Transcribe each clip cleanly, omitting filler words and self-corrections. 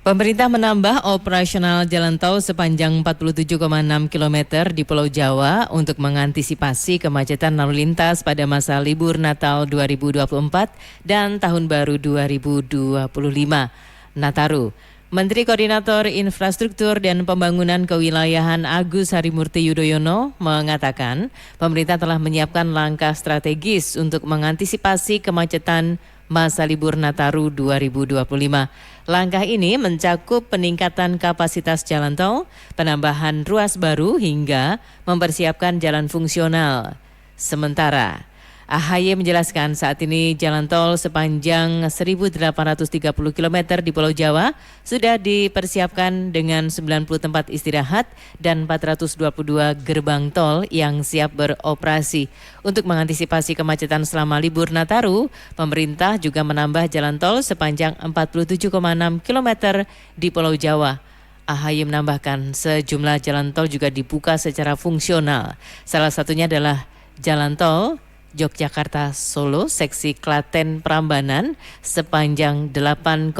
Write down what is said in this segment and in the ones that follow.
Pemerintah menambah operasional jalan tol sepanjang 47,6 km di Pulau Jawa untuk mengantisipasi kemacetan lalu lintas pada masa libur Natal 2024 dan Tahun Baru 2025 Nataru. Menteri Koordinator Infrastruktur dan Pembangunan Kewilayahan Agus Harimurti Yudhoyono mengatakan pemerintah telah menyiapkan langkah strategis untuk mengantisipasi kemacetan masa libur Nataru 2025. Langkah ini mencakup peningkatan kapasitas jalan tol, penambahan ruas baru hingga mempersiapkan jalan fungsional. Sementara AHY menjelaskan saat ini jalan tol sepanjang 1.830 km di Pulau Jawa sudah dipersiapkan dengan 90 tempat istirahat dan 422 gerbang tol yang siap beroperasi. Untuk mengantisipasi kemacetan selama libur Nataru, pemerintah juga menambah jalan tol sepanjang 47,6 km di Pulau Jawa. AHY menambahkan sejumlah jalan tol juga dibuka secara fungsional. Salah satunya adalah jalan tol Yogyakarta Solo seksi Klaten Prambanan sepanjang 8,6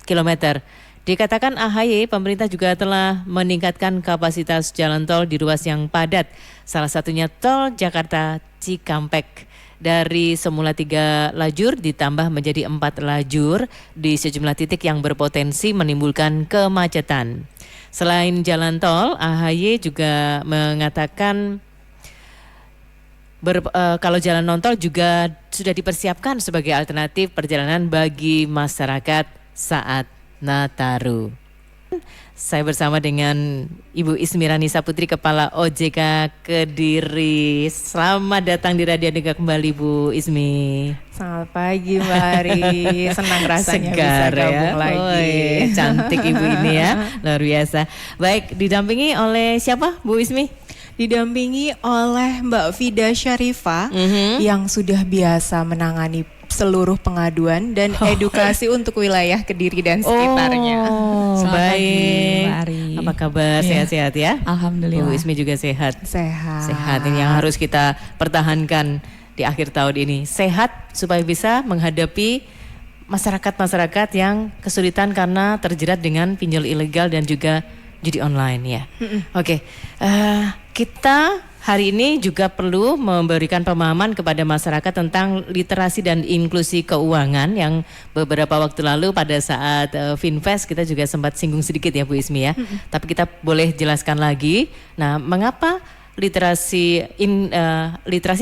km. Dikatakan AHY, pemerintah juga telah meningkatkan kapasitas jalan tol di ruas yang padat. Salah satunya tol Jakarta Cikampek. Dari semula 3 lajur ditambah menjadi 4 lajur di sejumlah titik yang berpotensi menimbulkan kemacetan. Selain jalan tol, AHY juga mengatakan kalau jalan non-tol juga sudah dipersiapkan sebagai alternatif perjalanan bagi masyarakat saat Nataru. Saya bersama dengan Ibu Ismirani Saputri, Kepala OJK Kediri. Selamat datang di Radio Dengar kembali, Bu Ismi. Selamat pagi Mbak Ari, senang rasanya Segar, bisa gabung ya? lagi. Cantik Ibu ini ya, luar biasa. Baik, didampingi oleh siapa Bu Ismi? Didampingi oleh Mbak Fida Syarifah yang sudah biasa menangani seluruh pengaduan dan edukasi untuk wilayah Kediri dan sekitarnya. Baik. Mbak Ari. Apa kabar? Sehat-sehat ya? Alhamdulillah. Bu Ismi juga sehat. Sehat. Ini yang harus kita pertahankan di akhir tahun ini. Sehat supaya bisa menghadapi masyarakat-masyarakat yang kesulitan karena terjerat dengan pinjol ilegal dan juga judi online ya. Oke. Kita hari ini juga perlu memberikan pemahaman kepada masyarakat tentang literasi dan inklusi keuangan yang beberapa waktu lalu pada saat Finfest kita juga sempat singgung sedikit ya Bu Ismi ya. Tapi kita boleh jelaskan lagi. Nah, mengapa literasi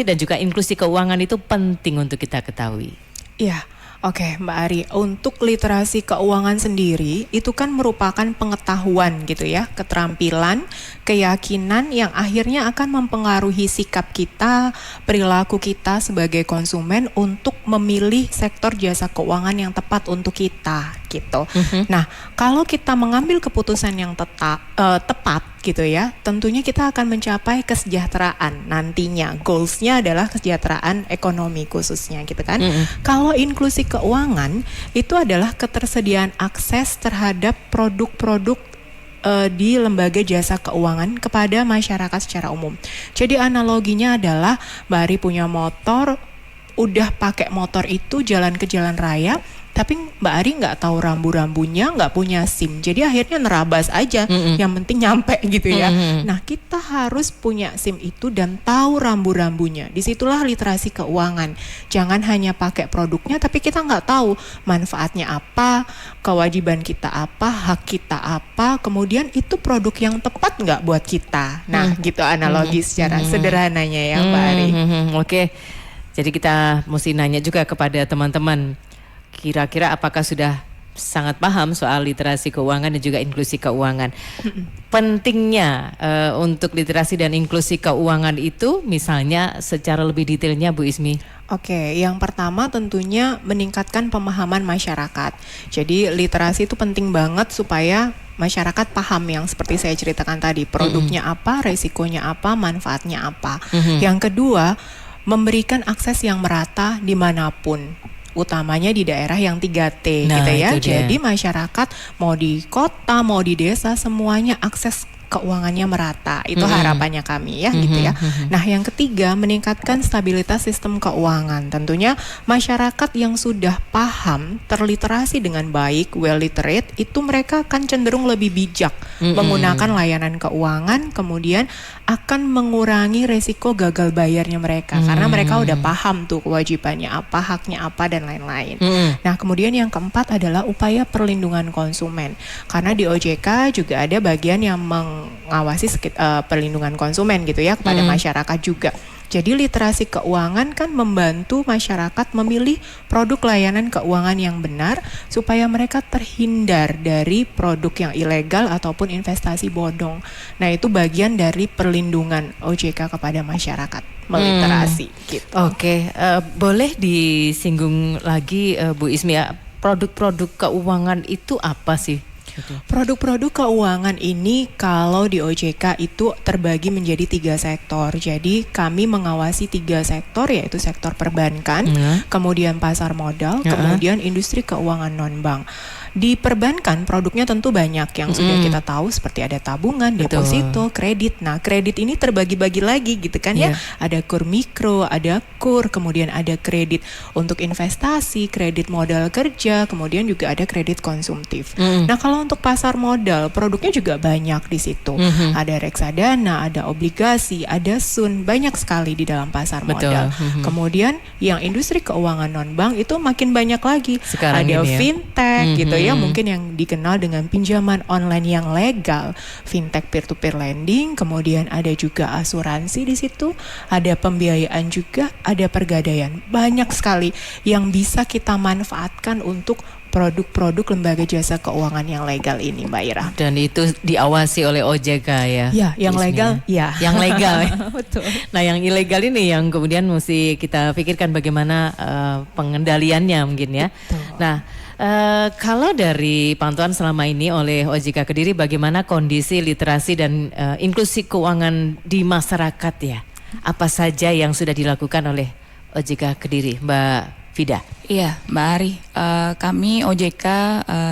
dan juga inklusi keuangan itu penting untuk kita ketahui? Iya. Oke Mbak Ari, untuk literasi keuangan sendiri itu kan merupakan pengetahuan gitu ya, keterampilan, keyakinan yang akhirnya akan mempengaruhi sikap kita, perilaku kita sebagai konsumen untuk memilih sektor jasa keuangan yang tepat untuk kita gitu. Nah, kalau kita mengambil keputusan yang tepat gitu ya, tentunya kita akan mencapai kesejahteraan nantinya. Goalsnya adalah kesejahteraan ekonomi khususnya gitu kan. Kalau inklusi keuangan itu adalah ketersediaan akses terhadap produk-produk di lembaga jasa keuangan kepada masyarakat secara umum. Jadi analoginya adalah Mbak Ari punya motor, udah pakai motor itu jalan ke jalan raya, tapi Mbak Ari nggak tahu rambu-rambunya, nggak punya SIM, jadi akhirnya nerabas aja, yang penting nyampe gitu ya. Nah, kita harus punya SIM itu dan tahu rambu-rambunya. Disitulah literasi keuangan. Jangan hanya pakai produknya, tapi kita nggak tahu manfaatnya apa, kewajiban kita apa, hak kita apa, kemudian itu produk yang tepat nggak buat kita. Nah, gitu analogi secara sederhananya ya Mbak Ari. Oke. Jadi kita mesti nanya juga kepada teman-teman, kira-kira apakah sudah sangat paham soal literasi keuangan dan juga inklusi keuangan. Pentingnya untuk literasi dan inklusi keuangan itu misalnya secara lebih detailnya Bu Ismi. Oke, yang pertama tentunya meningkatkan pemahaman masyarakat. Jadi literasi itu penting banget supaya masyarakat paham yang seperti saya ceritakan tadi, produknya apa, resikonya apa, manfaatnya apa. Yang kedua, memberikan akses yang merata dimanapun, utamanya di daerah yang 3T gitu ya. Jadi masyarakat mau di kota, mau di desa, semuanya akses keuangannya merata. Itu harapannya kami ya gitu ya. Nah, yang ketiga, meningkatkan stabilitas sistem keuangan. Tentunya masyarakat yang sudah paham, terliterasi dengan baik, well literate, itu mereka akan cenderung lebih bijak menggunakan layanan keuangan, kemudian akan mengurangi resiko gagal bayarnya mereka karena mereka udah paham tuh kewajibannya apa, haknya apa, dan lain-lain. Nah, kemudian yang keempat adalah upaya perlindungan konsumen. Karena di OJK juga ada bagian yang mengawasi perlindungan konsumen gitu ya kepada masyarakat juga. Jadi literasi keuangan kan membantu masyarakat memilih produk layanan keuangan yang benar supaya mereka terhindar dari produk yang ilegal ataupun investasi bodong. Nah, itu bagian dari perlindungan OJK kepada masyarakat meliterasi gitu. Oke, boleh disinggung lagi Bu Ismi ya, produk-produk keuangan itu apa sih? Produk-produk keuangan ini kalau di OJK itu terbagi menjadi 3 sektor. Jadi kami mengawasi 3 sektor, yaitu sektor perbankan, kemudian pasar modal, kemudian industri keuangan non-bank. Di perbankan produknya tentu banyak yang sudah kita tahu seperti ada tabungan, deposito, kredit. Nah, kredit ini terbagi-bagi lagi gitu kan ya. Ada kur mikro, ada kur, kemudian ada kredit untuk investasi, kredit modal kerja, kemudian juga ada kredit konsumtif. Nah, kalau untuk pasar modal, produknya juga banyak di situ. Ada reksadana, ada obligasi, ada sun, banyak sekali di dalam pasar modal. Kemudian yang industri keuangan non-bank itu makin banyak lagi. Sekarang ada ini ya. fintech gitu ya, mungkin yang dikenal dengan pinjaman online yang legal, fintech peer-to-peer lending, kemudian ada juga asuransi di situ, ada pembiayaan juga, ada pergadaian. Banyak sekali yang bisa kita manfaatkan untuk produk-produk lembaga jasa keuangan yang legal ini, Mbak Ira. Dan itu diawasi oleh OJK ya? Ya, yang legal, ya. Yang legal ya? Betul. Nah, yang ilegal ini yang kemudian mesti kita pikirkan bagaimana pengendaliannya mungkin ya. Betul. Nah, kalau dari pantauan selama ini oleh OJK Kediri, bagaimana kondisi literasi dan inklusi keuangan di masyarakat ya? Apa saja yang sudah dilakukan oleh OJK Kediri, Mbak Vida? Iya, Mbak Ari, kami OJK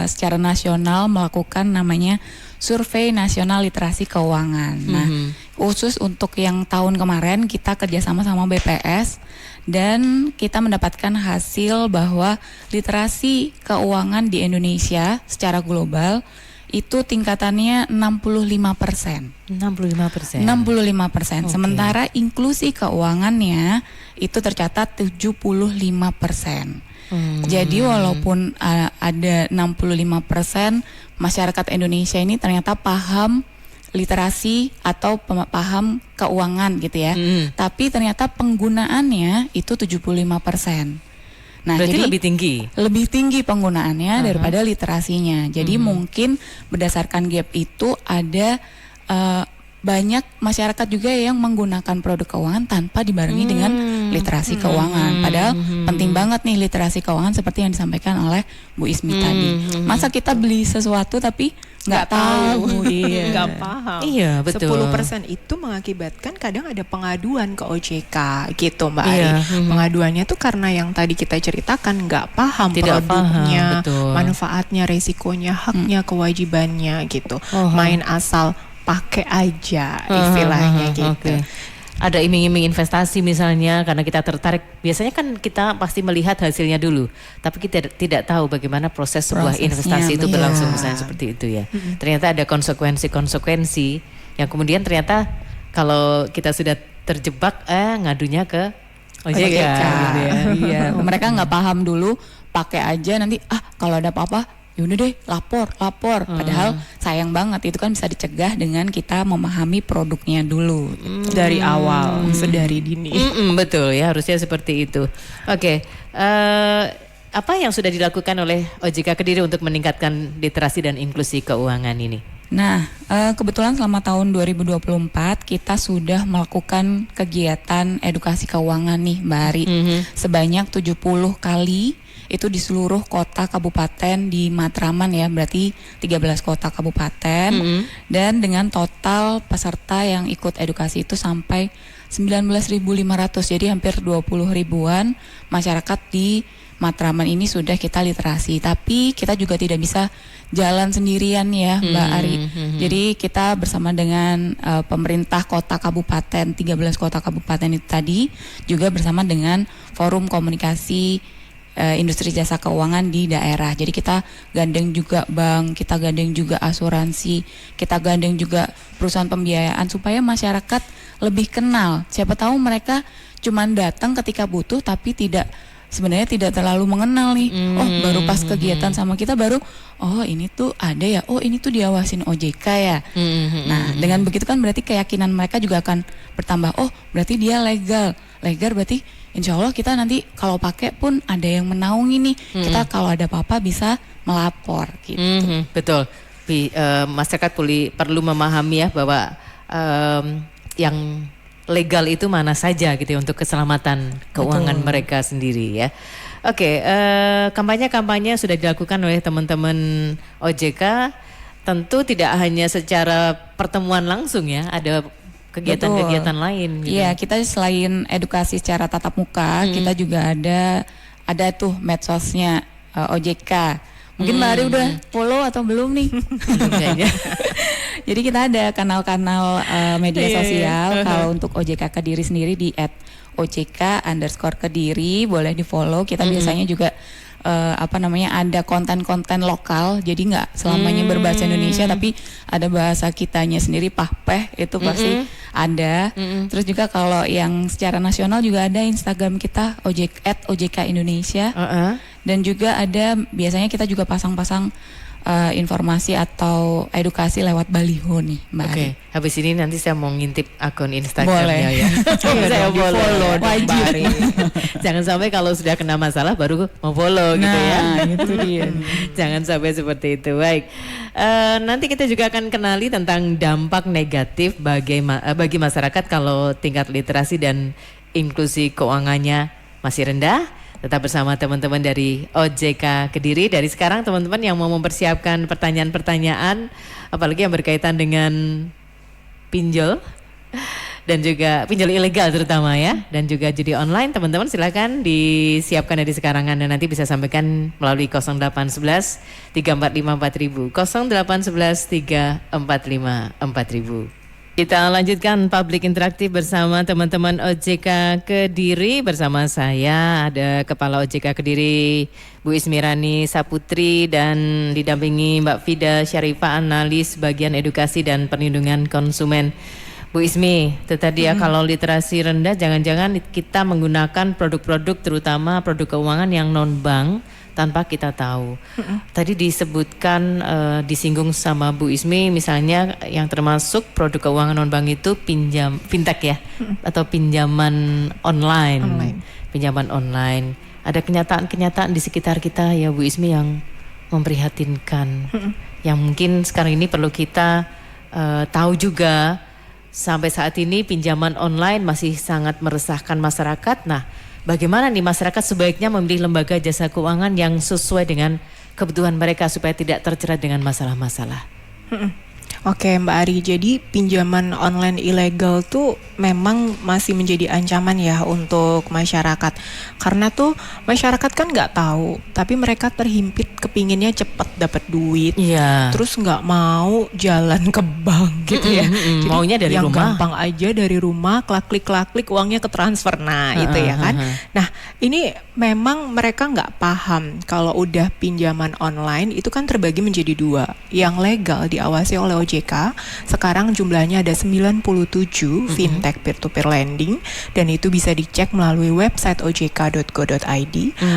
secara nasional melakukan namanya Survei Nasional Literasi Keuangan. Nah, khusus untuk yang tahun kemarin kita kerjasama sama BPS dan kita mendapatkan hasil bahwa literasi keuangan di Indonesia secara global itu tingkatannya 65%. 65%. 65%. Okay. Sementara inklusi keuangannya itu tercatat 75%. Jadi walaupun ada 65%, masyarakat Indonesia ini ternyata paham literasi atau paham keuangan gitu ya. Tapi ternyata penggunaannya itu 75%. Nah, berarti jadi lebih tinggi? Lebih tinggi penggunaannya daripada literasinya. Jadi mungkin berdasarkan gap itu ada banyak masyarakat juga yang menggunakan produk keuangan tanpa dibarengi dengan literasi keuangan. Padahal penting banget nih literasi keuangan seperti yang disampaikan oleh Bu Ismi tadi. Masa kita beli sesuatu tapi nggak tahu, nggak paham. Iya, betul. 10% itu mengakibatkan kadang ada pengaduan ke OJK gitu, Mbak Ari. Pengaduannya tuh karena yang tadi kita ceritakan nggak paham produknya, manfaatnya, resikonya, haknya, kewajibannya gitu. Main asal pakai aja istilahnya gitu. Okay. Ada iming-iming investasi misalnya karena kita tertarik. Biasanya kan kita pasti melihat hasilnya dulu, tapi kita tidak tahu bagaimana proses sebuah investasi itu berlangsung misalnya seperti itu ya. Ternyata ada konsekuensi-konsekuensi yang kemudian ternyata kalau kita sudah terjebak ngadunya ke OJK. Gitu ya. Iya, mereka nggak paham dulu, pakai aja nanti kalau ada apa-apa yaudah deh lapor. Padahal sayang banget itu kan bisa dicegah dengan kita memahami produknya dulu dari awal, sedari dini. Betul ya, harusnya seperti itu. Oke, apa yang sudah dilakukan oleh OJK Kediri untuk meningkatkan literasi dan inklusi keuangan ini? Nah, kebetulan selama tahun 2024 kita sudah melakukan kegiatan edukasi keuangan nih, Mbak Ari. Sebanyak 70 kali itu di seluruh kota kabupaten di Matraman ya, berarti 13 kota kabupaten. Dan dengan total peserta yang ikut edukasi itu sampai 19.500, jadi hampir 20 ribuan masyarakat di Matraman ini sudah kita literasi, tapi kita juga tidak bisa jalan sendirian ya Mbak Ari. Jadi kita bersama dengan pemerintah kota kabupaten, 13 kota kabupaten itu tadi, juga bersama dengan forum komunikasi industri jasa keuangan di daerah. Jadi kita gandeng juga bank, kita gandeng juga asuransi, kita gandeng juga perusahaan pembiayaan supaya masyarakat lebih kenal. Siapa tahu mereka cuman datang ketika butuh tapi sebenarnya tidak terlalu mengenal nih. Oh, baru pas kegiatan sama kita baru, oh ini tuh ada ya, oh ini tuh diawasin OJK ya. Nah, dengan begitu kan berarti keyakinan mereka juga akan bertambah. Oh, berarti dia legal. Legal berarti insya Allah kita nanti kalau pakai pun ada yang menaungi nih. Kita kalau ada apa-apa bisa melapor gitu. Betul. Masyarakat perlu memahami ya bahwa yang legal itu mana saja gitu ya, untuk keselamatan keuangan mereka sendiri ya. Oke, kampanye-kampanye sudah dilakukan oleh teman-teman OJK, tentu tidak hanya secara pertemuan langsung ya, ada kegiatan-kegiatan lain gitu. Iya, kita selain edukasi secara tatap muka, kita juga ada tuh medsosnya OJK. Mungkin Mbak Ari udah follow atau belum nih? Kayaknya. Jadi kita ada kanal-kanal media sosial. Kalau untuk OJK Kediri sendiri di @OJK_Kediri boleh di follow. Kita biasanya juga ada konten-konten lokal. Jadi nggak selamanya berbahasa Indonesia, tapi ada bahasa kitanya sendiri, pahpeh itu pasti ada. Terus juga kalau yang secara nasional juga ada Instagram kita @OJK Indonesia. Dan juga ada biasanya kita juga pasang-pasang informasi atau edukasi lewat baliho nih Mbak Ari. Habis ini nanti saya mau ngintip akun Instagramnya ya. Saya follow wajib. Jangan sampai kalau sudah kena masalah baru mau follow gitu ya. Itu dia. Jangan sampai seperti itu. Baik, nanti kita juga akan kenali tentang dampak negatif bagi masyarakat kalau tingkat literasi dan inklusi keuangannya masih rendah. Tetap bersama teman-teman dari OJK Kediri. Dari sekarang teman-teman yang mau mempersiapkan pertanyaan-pertanyaan, apalagi yang berkaitan dengan pinjol dan juga pinjol ilegal terutama ya, dan juga judi online, teman-teman silakan disiapkan dari sekarang. Anda nanti bisa sampaikan melalui 0811 345 4000, 0811 345 4000. Kita lanjutkan public interaktif bersama teman-teman OJK Kediri. Bersama saya ada Kepala OJK Kediri Bu Ismirani Saputri dan didampingi Mbak Fida Syarifah, analis bagian edukasi dan perlindungan konsumen. Bu Ismi, itu tadi ya, kalau literasi rendah jangan-jangan kita menggunakan produk-produk terutama produk keuangan yang non-bank tanpa kita tahu. Tadi disebutkan, disinggung sama Bu Ismi, misalnya yang termasuk produk keuangan non-bank itu fintech ya, atau pinjaman online. Pinjaman online. Ada kenyataan-kenyataan di sekitar kita ya Bu Ismi yang memprihatinkan, yang mungkin sekarang ini perlu kita tahu juga. Sampai saat ini pinjaman online masih sangat meresahkan masyarakat. Nah, bagaimana nih masyarakat sebaiknya memilih lembaga jasa keuangan yang sesuai dengan kebutuhan mereka supaya tidak terjerat dengan masalah-masalah? Oke Mbak Ari, jadi pinjaman online ilegal tuh memang masih menjadi ancaman ya untuk masyarakat. Karena tuh masyarakat kan nggak tahu, tapi mereka terhimpit kepinginnya cepat dapat duit. Terus nggak mau jalan ke bank gitu ya. Jadi maunya dari yang rumah. gampang aja dari rumah, klik uangnya ke transfer. Nah itu ya kan. Nah ini memang mereka nggak paham kalau udah pinjaman online itu kan terbagi menjadi dua. Yang legal diawasi oleh OJK, sekarang jumlahnya ada 97 fintech peer-to-peer lending, dan itu bisa dicek melalui website ojk.go.id.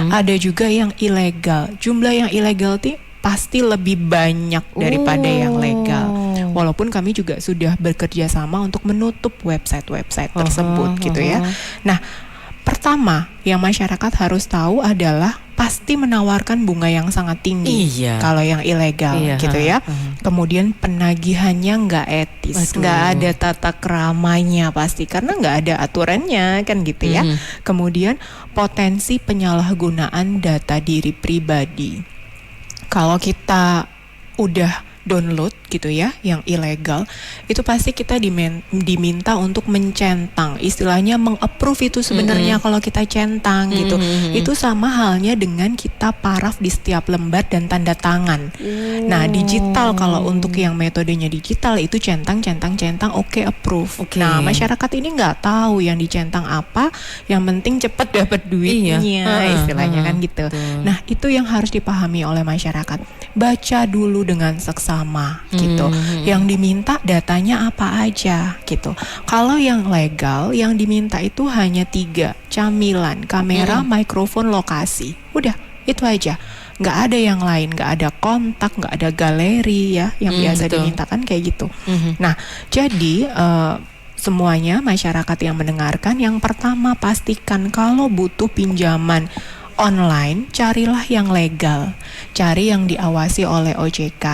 Ada juga yang ilegal. Jumlah yang ilegal pasti lebih banyak daripada yang legal. Walaupun kami juga sudah bekerja sama untuk menutup website-website tersebut gitu ya. Nah, pertama yang masyarakat harus tahu adalah pasti menawarkan bunga yang sangat tinggi kalau yang ilegal gitu ya. Kemudian penagihannya nggak etis, nggak ada tata keramanya pasti karena nggak ada aturannya kan gitu ya. Kemudian potensi penyalahgunaan data diri pribadi. Kalau kita udah download gitu ya, yang ilegal, itu pasti kita diminta untuk mencentang, istilahnya mengapprove itu sebenarnya kalau kita centang gitu. Itu sama halnya dengan kita paraf di setiap lembar dan tanda tangan. Nah, digital kalau untuk yang metodenya digital itu centang, oke, approve. Nah, masyarakat ini nggak tahu yang dicentang apa, yang penting cepat dapat duitnya, istilahnya kan gitu. Nah, itu yang harus dipahami oleh masyarakat. Baca dulu dengan seksama gitu. Yang diminta datanya apa aja gitu. Kalau yang legal, yang diminta itu hanya 3, camilan, kamera, mikrofon, lokasi. Udah, itu aja. Nggak ada yang lain, nggak ada kontak, nggak ada galeri ya, yang biasa dimintakan kayak gitu. Nah, jadi semuanya masyarakat yang mendengarkan, yang pertama pastikan kalau butuh pinjaman online, carilah yang legal, cari yang diawasi oleh OJK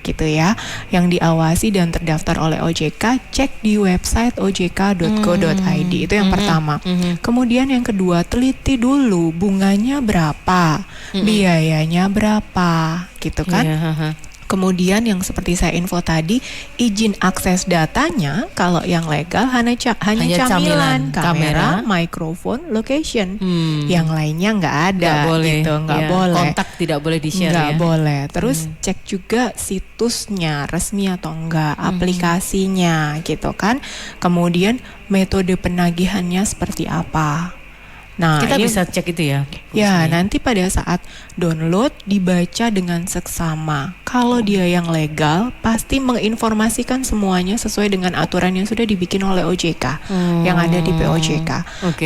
gitu ya, yang diawasi dan terdaftar oleh OJK, cek di website ojk.go.id, itu yang pertama. Kemudian yang kedua, teliti dulu bunganya berapa, biayanya berapa, gitu kan. Kemudian yang seperti saya info tadi, izin akses datanya kalau yang legal hanya camilan, kamera, mikrofon, location. Yang lainnya nggak ada, gitu, nggak boleh. Kontak tidak boleh di-share, nggak boleh. Terus cek juga situsnya resmi atau enggak, aplikasinya, gitu kan. Kemudian metode penagihannya seperti apa. Nah, kita bisa cek itu ya. Ya, nanti pada saat download dibaca dengan seksama. Kalau dia yang legal, pasti menginformasikan semuanya sesuai dengan aturan yang sudah dibikin oleh OJK, yang ada di POJK.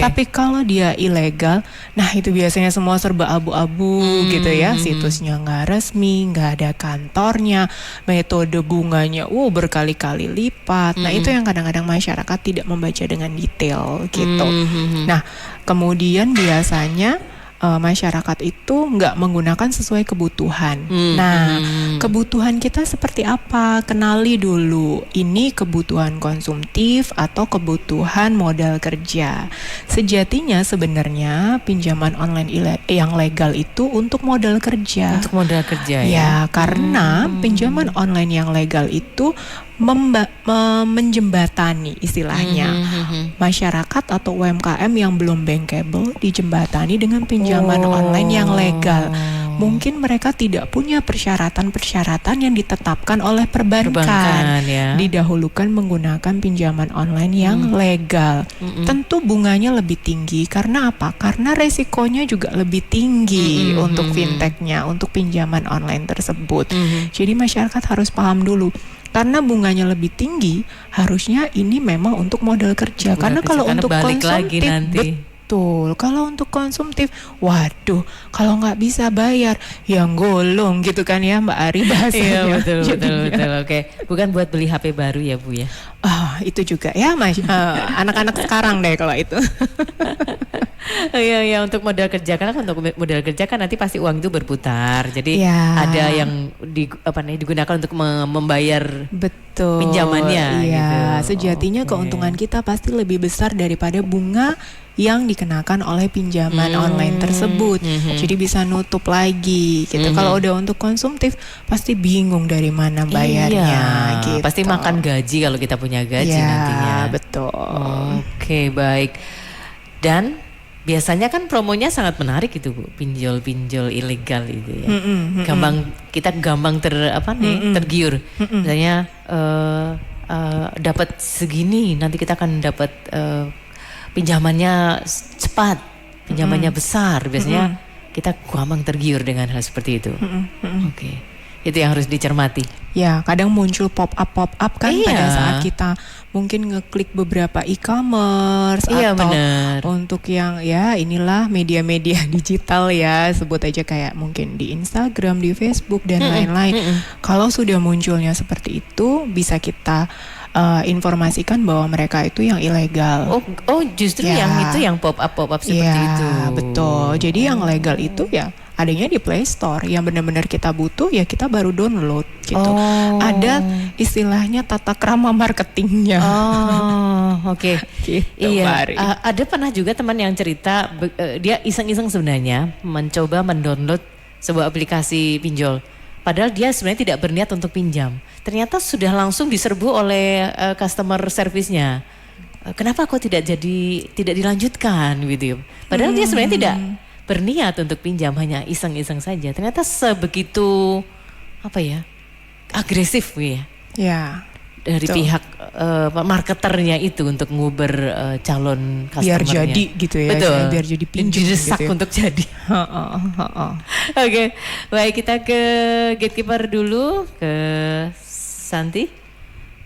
Tapi kalau dia ilegal, nah itu biasanya semua serba abu-abu gitu ya. Situsnya nggak resmi, nggak ada kantornya, metode bunganya berkali-kali lipat. Nah, itu yang kadang-kadang masyarakat tidak membaca dengan detail gitu. Nah, kemudian biasanya masyarakat itu nggak menggunakan sesuai kebutuhan. Nah, kebutuhan kita seperti apa? Kenali dulu, ini kebutuhan konsumtif atau kebutuhan modal kerja. Sejatinya sebenarnya pinjaman online yang legal itu untuk modal kerja. Untuk modal kerja ya. Karena pinjaman online yang legal itu menjembatani istilahnya masyarakat atau UMKM yang belum bankable dijembatani dengan pinjaman online yang legal. Mungkin mereka tidak punya persyaratan yang ditetapkan oleh perbankan ya. Didahulukan menggunakan pinjaman online yang legal. Tentu bunganya lebih tinggi karena apa? Karena resikonya juga lebih tinggi untuk fintechnya, untuk pinjaman online tersebut. Jadi masyarakat harus paham dulu. Karena bunganya lebih tinggi, harusnya ini memang untuk modal kerja. Karena kalau untuk konsumtif, betul. Kalau untuk konsumtif, waduh, kalau nggak bisa bayar, yang golong gitu kan ya Mbak Ari bahasanya. Iya, betul. Oke, bukan buat beli HP baru ya Bu ya? Itu juga ya Mas. Anak-anak sekarang deh kalau itu. Iya, untuk modal kerja, karena kan untuk modal kerja kan nanti pasti uang itu berputar. Jadi ada yang digunakan untuk membayar pinjamannya. Iya, gitu. Sejatinya keuntungan kita pasti lebih besar daripada bunga yang dikenakan oleh pinjaman online tersebut. Jadi bisa nutup lagi gitu. Kalau udah untuk konsumtif pasti bingung dari mana bayarnya gitu. Pasti makan gaji kalau kita punya gaji nantinya. Betul. Oke, baik. Dan biasanya kan promonya sangat menarik itu Bu, pinjol-pinjol ilegal itu ya. Kita gampang tergiur. Misalnya dapat segini, nanti kita akan dapat pinjamannya cepat, pinjamannya besar. Biasanya kita gampang tergiur dengan hal seperti itu. Oke. Itu yang harus dicermati. Ya, kadang muncul pop-up kan pada saat kita mungkin ngeklik beberapa e-commerce atau untuk yang inilah media-media digital ya, sebut aja kayak mungkin di Instagram, di Facebook dan lain-lain. Kalau sudah munculnya seperti itu, bisa kita informasikan bahwa mereka itu yang ilegal. Justru yang pop-up seperti itu. Betul. Jadi yang legal itu ya adanya di Play Store, yang benar-benar kita butuh ya kita baru download gitu. Ada istilahnya tata krama marketingnya. Oke. Gitu, iya. Ada pernah juga teman yang cerita dia iseng-iseng sebenarnya mencoba mendownload sebuah aplikasi pinjol. padahal dia sebenarnya tidak berniat untuk pinjam. Ternyata sudah langsung diserbu oleh customer service-nya. Kenapa kok tidak dilanjutkan gitu. Padahal dia sebenarnya tidak berniat untuk pinjam, hanya iseng-iseng saja. Ternyata sebegitu agresif ya. Ya. Dari pihak marketernya itu untuk nguber calon customernya. Biar jadi gitu ya. Betul. Biar jadi pinjam didesak gitu ya. untuk jadi. Oke, baik kita ke gatekeeper dulu, ke Santi.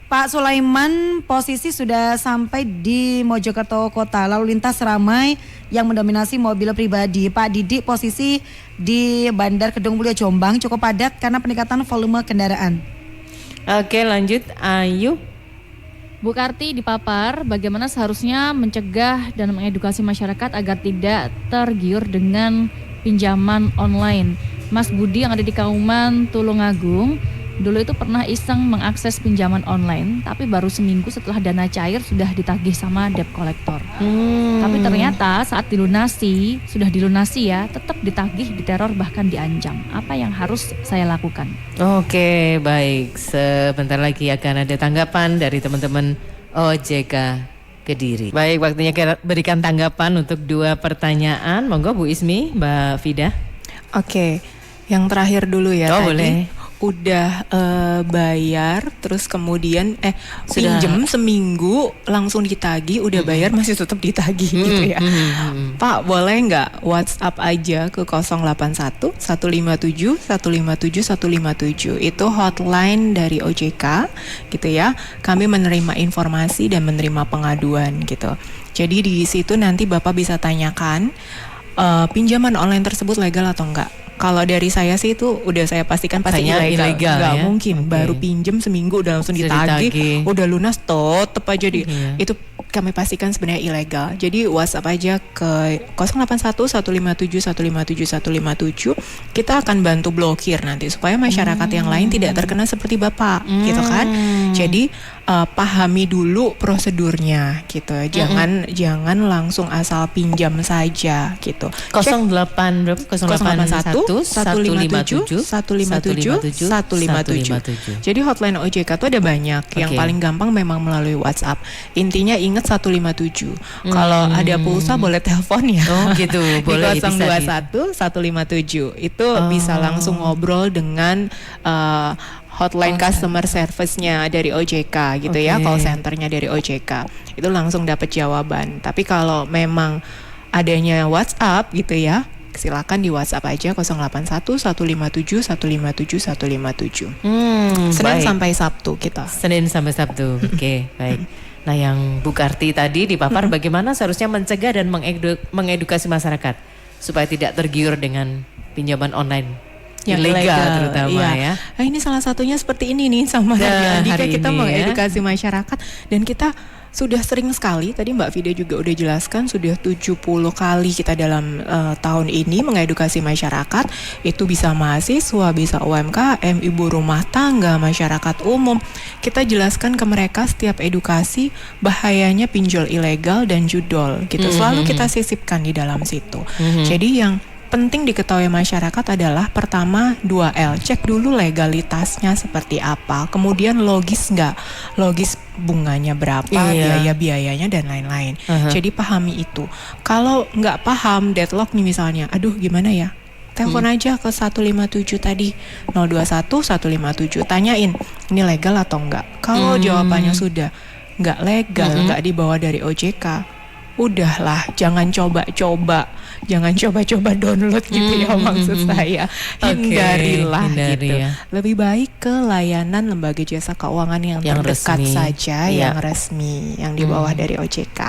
Pak Sulaiman, posisi sudah sampai di Mojokerto Kota, lalu lintas ramai yang mendominasi mobil pribadi. Pak Didi, posisi di Bandar Kedung Mulia Jombang cukup padat karena peningkatan volume kendaraan. Oke, lanjut Ayu. Bu Karti di Papar, bagaimana seharusnya mencegah dan mengedukasi masyarakat agar tidak tergiur dengan pinjaman online. Mas Budi yang ada di Kauman Tulungagung, dulu itu pernah iseng mengakses pinjaman online, tapi baru seminggu setelah dana cair sudah ditagih sama debt collector. Tapi ternyata saat sudah dilunasi ya, tetap ditagih, diteror, bahkan diancam. Apa yang harus saya lakukan? Oke, baik. Sebentar lagi akan ada tanggapan dari teman-teman OJK Kediri. Baik, waktunya kita berikan tanggapan untuk 2 pertanyaan. Monggo Bu Ismi, Mbak Fida. Oke, yang terakhir dulu ya tadi. Boleh. Udah bayar, terus kemudian pinjem seminggu langsung ditagih, udah bayar masih tetap ditagih gitu ya. Pak, boleh nggak WhatsApp aja ke 081 157 157 157. Itu hotline dari OJK gitu ya. Kami menerima informasi dan menerima pengaduan gitu. Jadi di situ nanti Bapak bisa tanyakan pinjaman online tersebut legal atau enggak. Kalau dari saya sih itu udah saya pastikan pasti ilegal. Nggak ya? mungkin baru pinjem seminggu udah langsung ditagih, udah lunas tetep aja itu kami pastikan sebenarnya ilegal. Jadi WhatsApp aja ke 081 157 157 157. Kita akan bantu blokir nanti supaya masyarakat yang lain tidak terkena seperti Bapak gitu kan. Jadi pahami dulu prosedurnya gitu. Jangan langsung asal pinjam saja gitu. 081 157 157 157. Jadi hotline OJK itu ada banyak. Yang paling gampang memang melalui WhatsApp. Intinya ingat 157. Kalau ada pulsa boleh telepon ya. Oh gitu, boleh. Di 021 157. Itu bisa langsung ngobrol dengan hotline customer service-nya dari OJK gitu ya, call center-nya dari OJK. Itu langsung dapat jawaban. Tapi kalau memang adanya WhatsApp gitu ya, silakan di WhatsApp aja 081 157 157 157. Senin sampai Sabtu kita. Senin sampai Sabtu. Oke, baik. Nah, yang Bu Karti tadi di Papar, bagaimana seharusnya mencegah dan mengedukasi masyarakat supaya tidak tergiur dengan pinjaman online yang ilegal terutama ya. Nah, ini salah satunya seperti ini nih sama Andika, kita mengedukasi masyarakat dan kita sudah sering sekali, tadi Mbak Fida juga udah jelaskan, sudah 70 kali kita dalam tahun ini mengedukasi masyarakat. Itu bisa mahasiswa, bisa UMKM, ibu rumah tangga, masyarakat umum. Kita jelaskan ke mereka setiap edukasi bahayanya pinjol ilegal dan judol gitu. Selalu kita sisipkan di dalam situ. Jadi yang penting diketahui masyarakat adalah pertama 2L, cek dulu legalitasnya seperti apa, kemudian logis nggak, logis bunganya berapa, biayanya dan lain-lain. Jadi pahami itu. Kalau nggak paham deadlock nih misalnya, aduh gimana ya? Telepon aja ke 157 tadi, 021 157, tanyain ini legal atau enggak. Kalau jawabannya sudah nggak legal, nggak dibawa dari OJK, udahlah, jangan coba-coba download gitu ya, maksud saya. Hindarilah gitu. Ya. Lebih baik ke layanan lembaga jasa keuangan yang terdekat resmi saja, yang resmi, yang di bawah dari OJK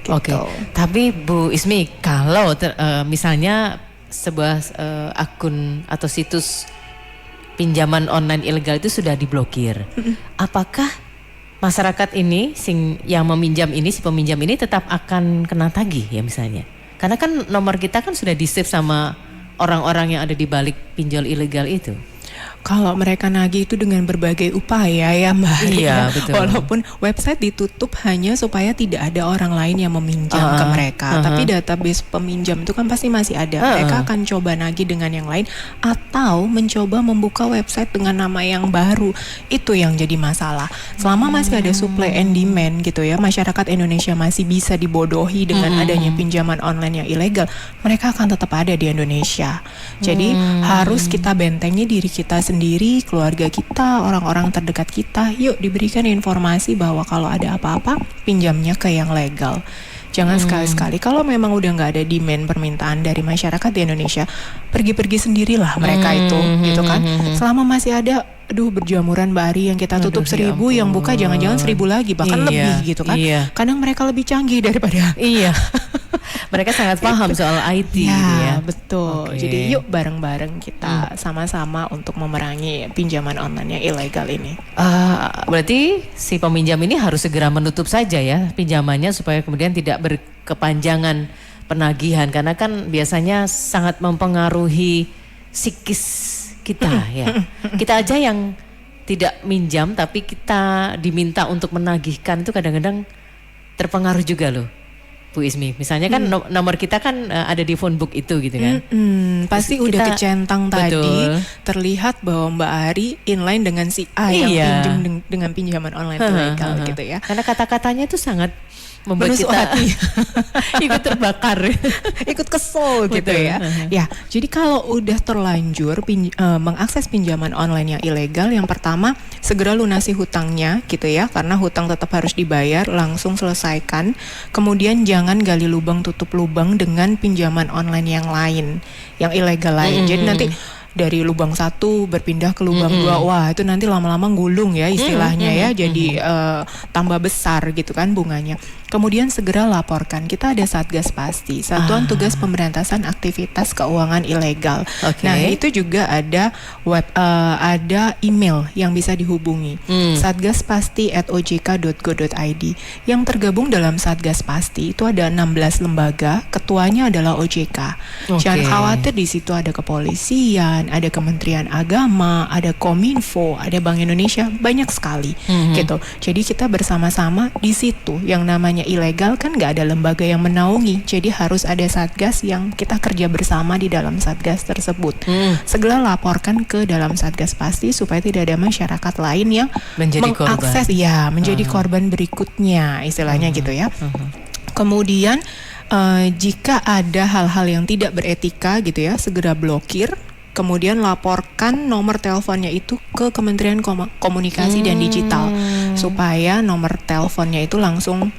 gitu. Tapi Bu Ismi, kalau misalnya sebuah akun atau situs pinjaman online ilegal itu sudah diblokir, apakah masyarakat ini yang meminjam ini, si peminjam ini tetap akan kena tagih ya misalnya? Karena kan nomor kita kan sudah di-save sama orang-orang yang ada di balik pinjol ilegal itu. Kalau mereka nagih itu dengan berbagai upaya ya Mbak Ari, Iya, ya. betul. Walaupun website ditutup hanya supaya tidak ada orang lain yang meminjam ke mereka. Tapi database peminjam itu kan pasti masih ada. Mereka akan coba nagih dengan yang lain atau mencoba membuka website dengan nama yang baru. Itu yang jadi masalah. Selama masih ada supply and demand gitu ya, masyarakat Indonesia masih bisa dibodohi dengan adanya pinjaman online yang ilegal, mereka akan tetap ada di Indonesia. Jadi harus kita bentengi diri kita sendiri, keluarga kita, orang-orang terdekat kita. Yuk diberikan informasi bahwa kalau ada apa-apa pinjamnya ke yang legal. Jangan sekali-sekali kalau memang udah nggak ada demand permintaan dari masyarakat di Indonesia, pergi-pergi sendirilah mereka itu, gitu kan. Selama masih ada, berjamuran Mbak Ari yang kita tutup 1.000, yang buka jangan-jangan 1.000 lagi, bahkan lebih gitu kan. Kadang mereka lebih canggih daripada. Iya. Mereka sangat paham soal IT gitu ya. Betul. Oke. Jadi yuk bareng-bareng kita sama-sama untuk memerangi pinjaman online yang ilegal ini. Berarti si peminjam ini harus segera menutup saja ya pinjamannya supaya kemudian tidak berkepanjangan penagihan, karena kan biasanya sangat mempengaruhi psikis kita ya. Kita aja yang tidak minjam tapi kita diminta untuk menagihkan itu kadang-kadang terpengaruh juga loh, Bu Ismi. Misalnya kan nomor kita kan ada di phone book itu gitu kan. Pasti Terus udah kita- kecentang tadi, Betul. terlihat bahwa Mbak Ari inline dengan si A yang Iya. pinjam dengan pinjaman online ilegal gitu ya. Karena kata-katanya itu sangat membuat Menusuk kita hati. ikut terbakar. Ikut kesel gitu Betul. ya. Ya, jadi kalau udah terlanjur mengakses pinjaman online yang ilegal, yang pertama segera lunasi hutangnya gitu ya, karena hutang tetap harus dibayar, langsung selesaikan. Kemudian jangan gali lubang tutup lubang dengan pinjaman online yang lain, yang ilegal lain. Jadi nanti dari lubang 1 berpindah ke lubang 2, wah itu nanti lama-lama gulung ya istilahnya ya, jadi tambah besar gitu kan bunganya. Kemudian segera laporkan, kita ada Satgas Pasti, Satuan Tugas Pemberantasan Aktivitas Keuangan Ilegal. Oke. Nah itu juga ada ada email yang bisa dihubungi, satgaspasti@ojk.go.id. Yang tergabung dalam Satgas Pasti itu ada 16 lembaga, ketuanya adalah OJK. Oke. Jangan khawatir, di situ ada kepolisian, ada Kementerian Agama, ada Kominfo, ada Bank Indonesia, banyak sekali gitu. Jadi kita bersama-sama di situ. Yang namanya ilegal kan nggak ada lembaga yang menaungi, jadi harus ada satgas yang kita kerja bersama di dalam satgas tersebut. Segera laporkan ke dalam Satgas Pasti supaya tidak ada masyarakat lain yang Menjadi mengakses, ya menjadi korban berikutnya istilahnya gitu ya. Kemudian jika ada hal-hal yang tidak beretika gitu ya, segera blokir. Kemudian laporkan nomor teleponnya itu ke Kementerian Komunikasi dan Digital supaya nomor teleponnya itu langsung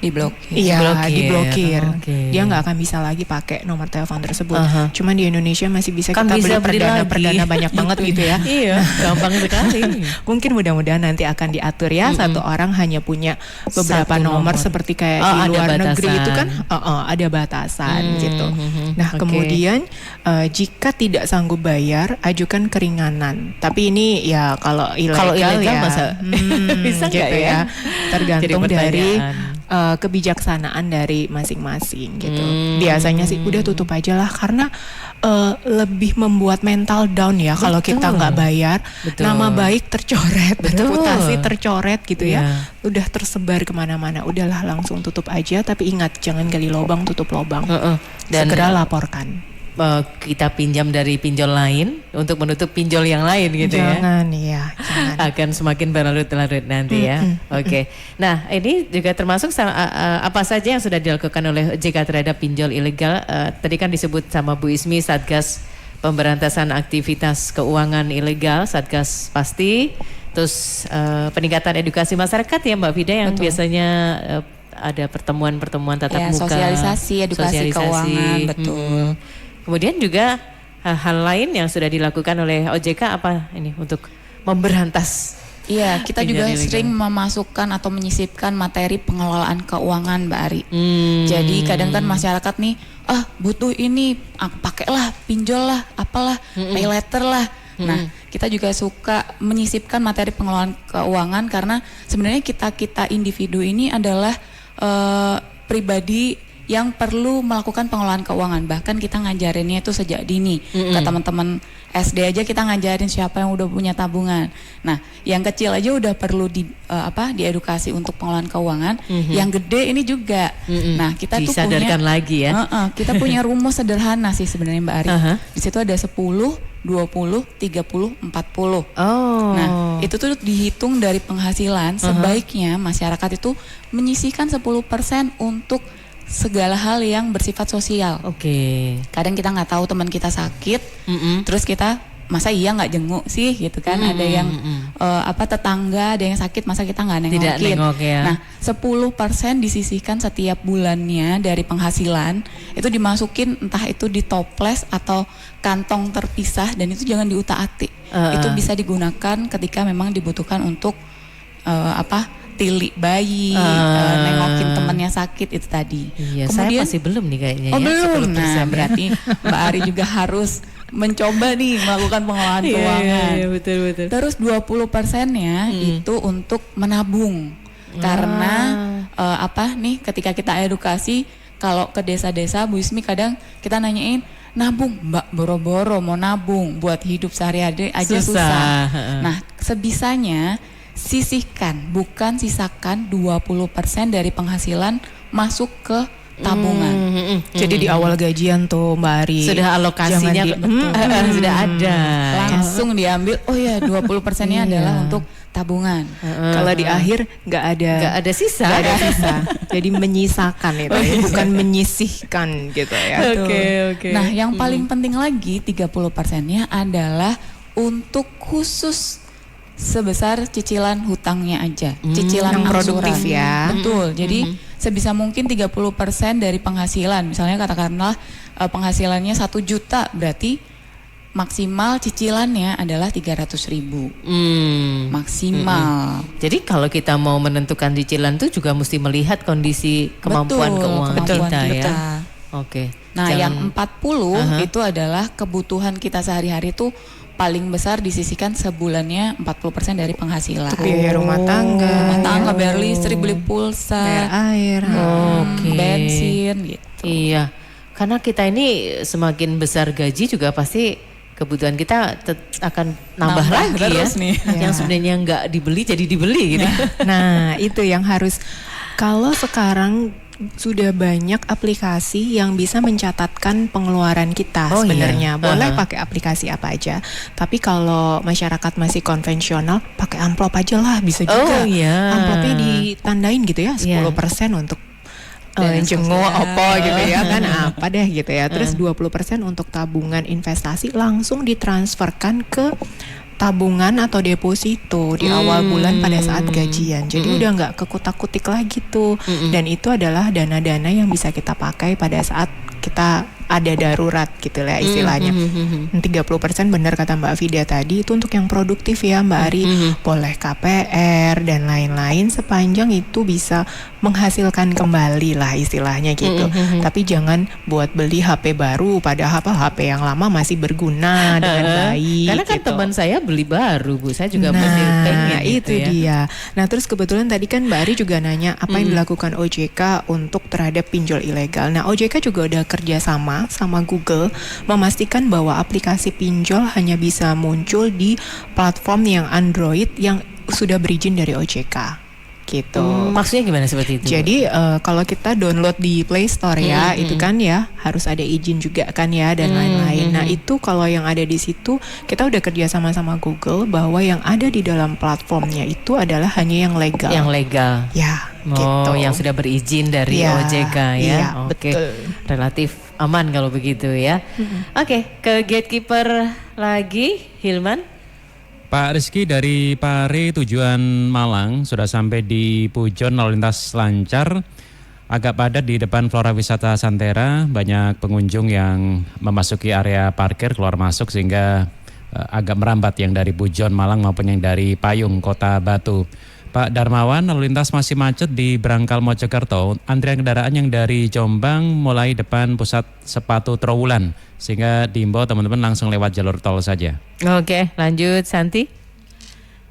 Diblokir. Iya, diblokir. Oke. Dia nggak akan bisa lagi pakai nomor telepon tersebut. Cuman di Indonesia masih bisa Kan kita bisa beli beli perdana lagi. banyak banget gitu ya. Iya, gampang sekali. Mungkin mudah-mudahan nanti akan diatur ya, satu orang hanya punya beberapa Satu nomor nomor. seperti kayak Oh, di ada luar negeri batasan. itu kan ada batasan gitu. Nah Oke. kemudian jika tidak sanggup bayar, ajukan keringanan. Tapi ini ya kalau ilegal, ilegal ya masa bisa nggak gitu ya? tergantung Jadi dari pertanyaan. kebijaksanaan dari masing-masing gitu. Biasanya sih udah tutup aja lah, karena lebih membuat mental down ya kalau kita nggak bayar. Betul. Nama baik tercoret, Betul. reputasi tercoret gitu Iya. ya. Udah tersebar kemana-mana. Udahlah langsung tutup aja, tapi ingat jangan gali lubang tutup lubang. Dan Segera laporkan. kita pinjam dari pinjol lain untuk menutup pinjol yang lain gitu ya. Jangan ya, jangan. Akan semakin berlarut-larut nanti ya. Oke. Nah, ini juga termasuk apa saja yang sudah dilakukan oleh OJK terhadap pinjol ilegal. Tadi kan disebut sama Bu Ismi Satgas Pemberantasan Aktivitas Keuangan Ilegal, Satgas Pasti. Terus peningkatan edukasi masyarakat ya Mbak Vida, yang biasanya ada pertemuan-pertemuan tatap Ya, muka. sosialisasi, edukasi keuangan, betul. Kemudian juga hal lain yang sudah dilakukan oleh OJK apa ini untuk memberantas. Iya, kita Pinjol juga ilegal. sering memasukkan atau menyisipkan materi pengelolaan keuangan, Mbak Ari. Jadi kadang kan masyarakat nih, butuh ini, pakailah, pinjol lah, apalah, pay letter lah. Nah, kita juga suka menyisipkan materi pengelolaan keuangan karena sebenarnya kita individu ini adalah pribadi yang perlu melakukan pengelolaan keuangan. Bahkan kita ngajarinnya itu sejak dini. Ke teman-teman SD aja kita ngajarin siapa yang udah punya tabungan. Nah, yang kecil aja udah perlu diedukasi untuk pengelolaan keuangan. Yang gede ini juga. Nah, kita tuh disadarkan punya lagi ya. Kita punya rumus sederhana sih sebenarnya Mbak Ari. Di situ ada 10, 20, 30, 40. Nah, itu tuh dihitung dari penghasilan. Sebaiknya masyarakat itu menyisihkan 10% untuk segala hal yang bersifat sosial. Kadang kita nggak tahu teman kita sakit, terus kita masa iya nggak jenguk sih gitu kan? Ada yang tetangga ada yang sakit, masa kita nggak nengokin? Tidak nengok ya. Nah, 10% disisihkan setiap bulannya dari penghasilan, itu dimasukin entah itu di toples atau kantong terpisah, dan itu jangan diutak-atik. Itu bisa digunakan ketika memang dibutuhkan untuk tilik bayi, nengokin temannya sakit itu tadi. Iya, kemudian, saya masih belum nih kayaknya ya. belum. Nah, berarti Mbak Ari juga harus mencoba nih melakukan pengelolaan keuangan. Iya, betul. Terus 20%-nya itu untuk menabung. Karena ketika kita edukasi, kalau ke desa-desa Bu Ismi kadang kita nanyain, nabung Mbak, boro-boro mau nabung buat hidup sehari-hari aja susah. Nah, sebisanya sisihkan, bukan sisakan 20% dari penghasilan masuk ke tabungan. Jadi di awal gajian tuh Mbak Ari sudah alokasinya sudah ada. Langsung diambil. Oh ya, 20%-nya adalah untuk tabungan. Kalau di akhir nggak ada sisa. Jadi menyisakan itu, bukan menyisihkan gitu ya. Oke. Nah, yang paling penting lagi 30%-nya adalah untuk khusus sebesar cicilan hutangnya aja, cicilan yang angsuran. produktif ya. Betul. Jadi sebisa mungkin 30% dari penghasilan. Misalnya katakanlah penghasilannya 1 juta, berarti maksimal cicilannya adalah 300.000. Maksimal. Jadi kalau kita mau menentukan cicilan tuh juga mesti melihat kondisi kemampuan keuangan kita ya. Oke. Nah, yang 40 itu adalah kebutuhan kita sehari-hari tuh paling besar disisihkan sebulannya 40% dari penghasilan. Untuk biaya rumah tangga, bayar listrik, beli pulsa, bayar air, bensin gitu. Iya. Karena kita ini semakin besar gaji juga pasti kebutuhan kita akan nambah lagi terus ya. nih. Yang sebenarnya nggak dibeli jadi dibeli gitu. Nah, itu yang harus. Kalau sekarang sudah banyak aplikasi yang bisa mencatatkan pengeluaran kita sebenarnya. Boleh pakai aplikasi apa aja. Tapi kalau masyarakat masih konvensional, pakai amplop aja lah, bisa juga. Amplopnya ditandain gitu ya, 10% untuk jenguk apa gitu ya kan, apa deh gitu ya. Terus 20% untuk tabungan investasi langsung ditransferkan ke tabungan atau deposito di awal bulan pada saat gajian. Jadi udah nggak kekutak-kutik lagi tuh. Dan itu adalah dana-dana yang bisa kita pakai pada saat kita ada darurat gitu lah istilahnya. 30% benar kata Mbak Vida tadi, itu untuk yang produktif ya Mbak Ari. Boleh KPR dan lain-lain sepanjang itu bisa menghasilkan kembali lah istilahnya gitu. Tapi jangan buat beli HP baru padahal HP yang lama masih berguna dengan baik. Karena kan gitu. teman saya beli baru Bu, saya juga masih pengen itu gitu ya. dia. Nah terus kebetulan tadi kan Mbak Ari juga nanya apa yang dilakukan OJK untuk terhadap pinjol ilegal. Nah OJK juga udah kerjasama sama Google memastikan bahwa aplikasi pinjol hanya bisa muncul di platform yang Android yang sudah berizin dari OJK gitu. Maksudnya gimana seperti itu? Jadi kalau kita download di Play Store ya, itu kan ya harus ada izin juga kan ya dan lain-lain. Nah itu kalau yang ada di situ kita udah kerja sama Google bahwa yang ada di dalam platformnya itu adalah hanya yang legal. Yang legal. Ya. Oh, gitu. yang sudah berizin dari OJK ya. Iya, Oke. betul. Relatif aman kalau begitu ya. Oke, ke gatekeeper lagi, Hilman. Pak Rizky dari Pare tujuan Malang sudah sampai di Pujon, lalu lintas lancar. Agak padat di depan Flora Wisata Santera, banyak pengunjung yang memasuki area parkir keluar masuk sehingga agak merambat yang dari Pujon Malang maupun yang dari Payung Kota Batu. Pak Darmawan, lalu lintas masih macet di Brangkal Mojokerto. Antrian kendaraan yang dari Jombang mulai depan pusat sepatu Trowulan, sehingga diimbau teman-teman langsung lewat jalur tol saja. Oke, lanjut Santi.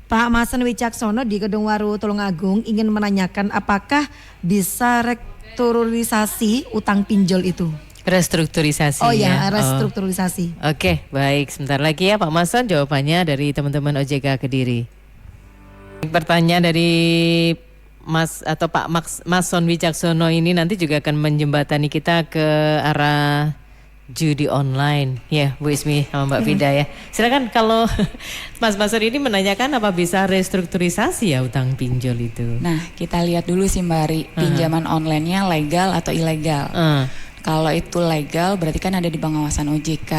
Pak Masen Wicaksono di Gedung Waru Tulungagung ingin menanyakan apakah bisa restrukturisasi utang pinjol itu. Restrukturisasi Oh ya. ya, restrukturisasi. Oke, baik. Sebentar lagi ya Pak Mason jawabannya dari teman-teman OJK Kediri. Pertanyaan dari Mas atau Pak Mason Wicaksono ini nanti juga akan menjembatani kita ke arah judi online ya, Bu Ismi sama Mbak Vida ya. Silakan kalau Mas Mason ini menanyakan apa bisa restrukturisasi ya utang pinjol itu. Nah, kita lihat dulu sih Mbak Ari, pinjaman online-nya legal atau ilegal. Kalau itu legal berarti kan ada di pengawasan OJK.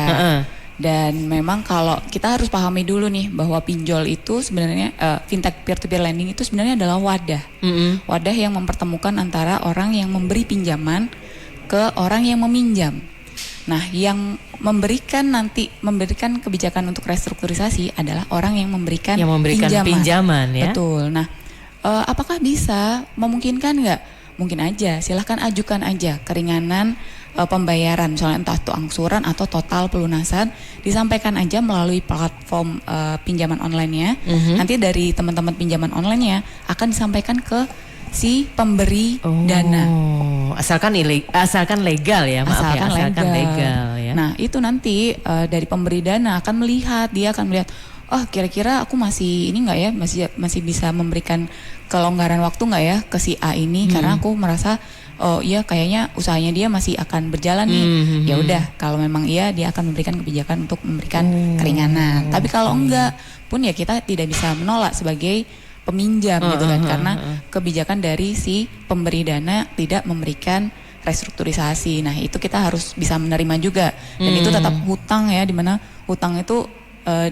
Dan memang kalau kita harus pahami dulu nih bahwa pinjol itu sebenarnya fintech peer-to-peer lending itu sebenarnya adalah wadah. Wadah yang mempertemukan antara orang yang memberi pinjaman ke orang yang meminjam. Nah, yang memberikan kebijakan untuk restrukturisasi adalah orang yang memberikan pinjaman ya. Betul. Nah, apakah bisa, memungkinkan nggak? Mungkin aja, silahkan ajukan aja keringanan pembayaran, misalnya entah itu angsuran atau total pelunasan, disampaikan aja melalui platform pinjaman online-nya. Nanti dari teman-teman pinjaman online-nya akan disampaikan ke si pemberi dana. Asalkan legal ya, maaf ya, asalkan legal ya. Nah, itu nanti dari pemberi dana akan melihat, dia akan melihat, oh kira-kira aku masih ini nggak ya, masih bisa memberikan kelonggaran waktu nggak ya ke si A ini, karena aku merasa oh iya kayaknya usahanya dia masih akan berjalan nih. Ya udah, kalau memang iya dia akan memberikan kebijakan untuk memberikan keringanan. Tapi kalau enggak pun ya kita tidak bisa menolak sebagai peminjam gitu kan, karena kebijakan dari si pemberi dana tidak memberikan restrukturisasi. Nah, itu kita harus bisa menerima juga. Dan itu tetap hutang ya, dimana hutang itu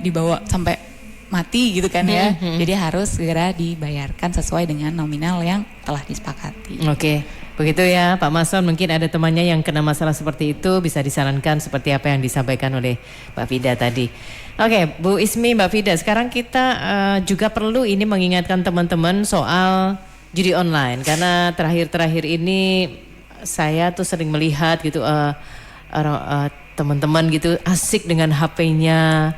dibawa sampai mati gitu kan ya. Jadi harus segera dibayarkan sesuai dengan nominal yang telah disepakati. Oke, begitu ya Pak Mason. Mungkin ada temannya yang kena masalah seperti itu, bisa disarankan seperti apa yang disampaikan oleh Mbak Vida tadi. Oke, Bu Ismi, Mbak Vida, sekarang kita juga perlu ini mengingatkan teman-teman soal judi online, karena terakhir-terakhir ini saya tuh sering melihat gitu teman-teman gitu asik dengan HP-nya,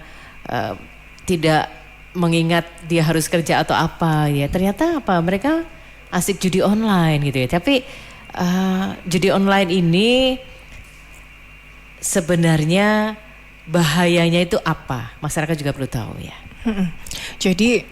tidak mengingat dia harus kerja atau apa ya. Ternyata mereka asik judi online gitu ya. Tapi judi online ini sebenarnya bahayanya itu apa? Masyarakat juga perlu tahu ya. Jadi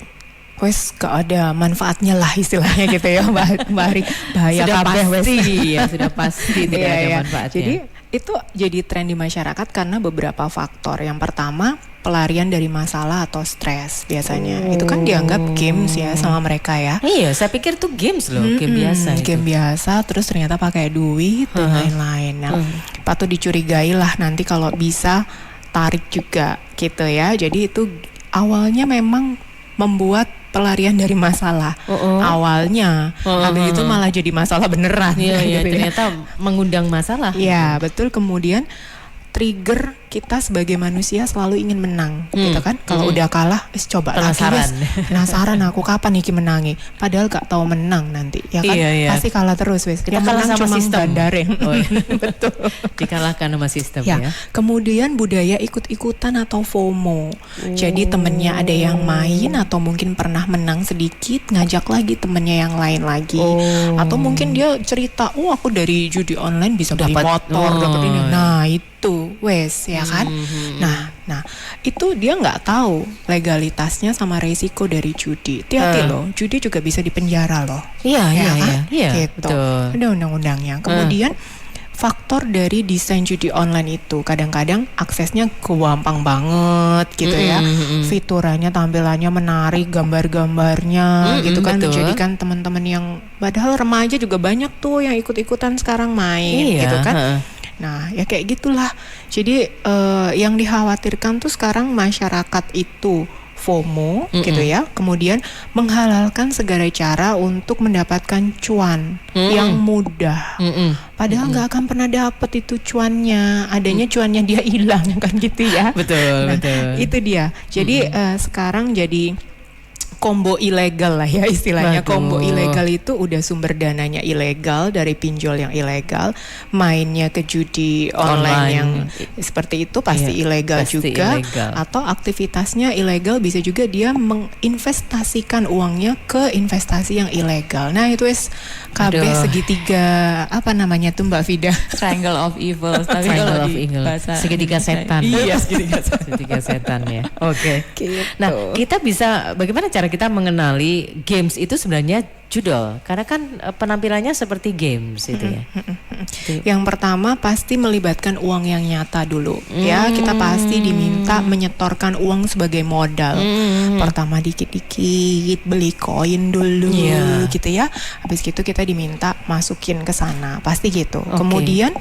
wes gak ada manfaatnya lah istilahnya gitu ya Mbak Ari. Bahaya sudah kabeh pasti ya, sudah pasti tidak ada manfaatnya. Jadi itu jadi tren di masyarakat karena beberapa faktor. Yang pertama, pelarian dari masalah atau stres biasanya. Itu kan dianggap games ya sama mereka ya. Iya, saya pikir tuh games loh, game biasa itu. Game biasa, terus ternyata pakai duit dan lain-lain. Nah, patut dicurigai lah nanti kalau bisa tarik juga gitu ya. Jadi itu awalnya memang membuat pelarian dari masalah awalnya, habis itu malah jadi masalah beneran. Iya, gitu ternyata mengundang masalah. Iya, betul. Kemudian trigger kita sebagai manusia selalu ingin menang, gitu kan? Kalau udah kalah, coba penasaran. lagi, penasaran aku kapan nih menangi. Padahal gak tahu menang nanti, ya kan? Iya. Pasti kalah terus, wes. Kita Yang kalah menang sama cuma sistem. Bandarin. Oh, iya. Betul. Dikalahkan sama sistem ya. Kemudian budaya ikut-ikutan atau FOMO. Jadi temennya ada yang main atau mungkin pernah menang sedikit, ngajak lagi temennya yang lain lagi. Atau mungkin dia cerita, oh aku dari judi online bisa beli motor, dapat ini. Nah itu, wes ya kan. Nah itu dia nggak tahu legalitasnya sama resiko dari judi. Hati-hati loh, judi juga bisa dipenjara loh. Iya, Gitu. betul. Ada undang-undangnya. Kemudian faktor dari desain judi online itu kadang-kadang aksesnya gampang banget gitu ya. Fiturannya, tampilannya menarik, gambar-gambarnya gitu kan, betul. menjadikan teman-teman yang padahal remaja juga banyak tuh yang ikut-ikutan sekarang main gitu kan. Nah, ya kayak gitulah. Jadi yang dikhawatirkan tuh sekarang masyarakat itu FOMO gitu ya. Kemudian menghalalkan segala cara untuk mendapatkan cuan yang mudah. Padahal nggak akan pernah dapet itu cuannya. Adanya cuannya dia hilang kan gitu ya. Betul, Nah, betul. itu dia. Jadi sekarang jadi combo ilegal lah ya istilahnya. Waduh. Combo ilegal itu udah sumber dananya ilegal dari pinjol yang ilegal, mainnya ke judi online yang seperti itu pasti Iya, ilegal pasti juga, ilegal. atau aktivitasnya ilegal, bisa juga dia menginvestasikan uangnya ke investasi yang ilegal. Nah itu KB Aduh. segitiga apa namanya tuh Mbak Vida? Triangle of evil. Tapi Triangle kalau of di evil. bahasa Segitiga Indonesia- setan. Iya, segitiga setan. Segitiga setan ya. Oke. Gitu. Nah, kita bisa bagaimana cara kita mengenali games itu sebenarnya judol? Karena kan penampilannya seperti games itu ya. Yang pertama pasti melibatkan uang yang nyata dulu. Ya, kita pasti diminta menyetorkan uang sebagai modal. Pertama dikit-dikit beli koin dulu Iya. gitu ya. Habis gitu kita diminta masukin ke sana. Pasti gitu. Oke. Kemudian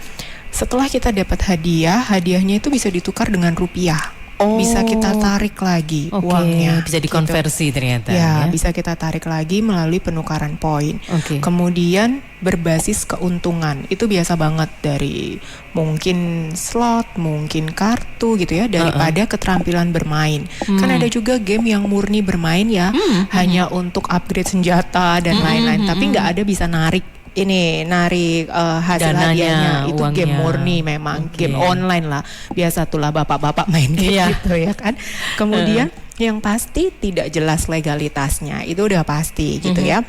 setelah kita dapat hadiah, hadiahnya itu bisa ditukar dengan rupiah. Bisa kita tarik lagi Oke, uangnya. bisa dikonversi ternyata. Ya, bisa kita tarik lagi melalui penukaran poin. Oke. Kemudian berbasis keuntungan. Itu biasa banget dari mungkin slot, mungkin kartu gitu ya, daripada keterampilan bermain. Kan ada juga game yang murni bermain ya, hanya untuk upgrade senjata dan lain-lain, tapi nggak ada bisa narik hasil Dananya, hadiahnya. Itu game uangnya. murni memang, Oke. game online lah. Biasa tuh lah bapak-bapak main kayak Iya. gitu ya kan. Kemudian yang pasti tidak jelas legalitasnya, itu udah pasti gitu ya.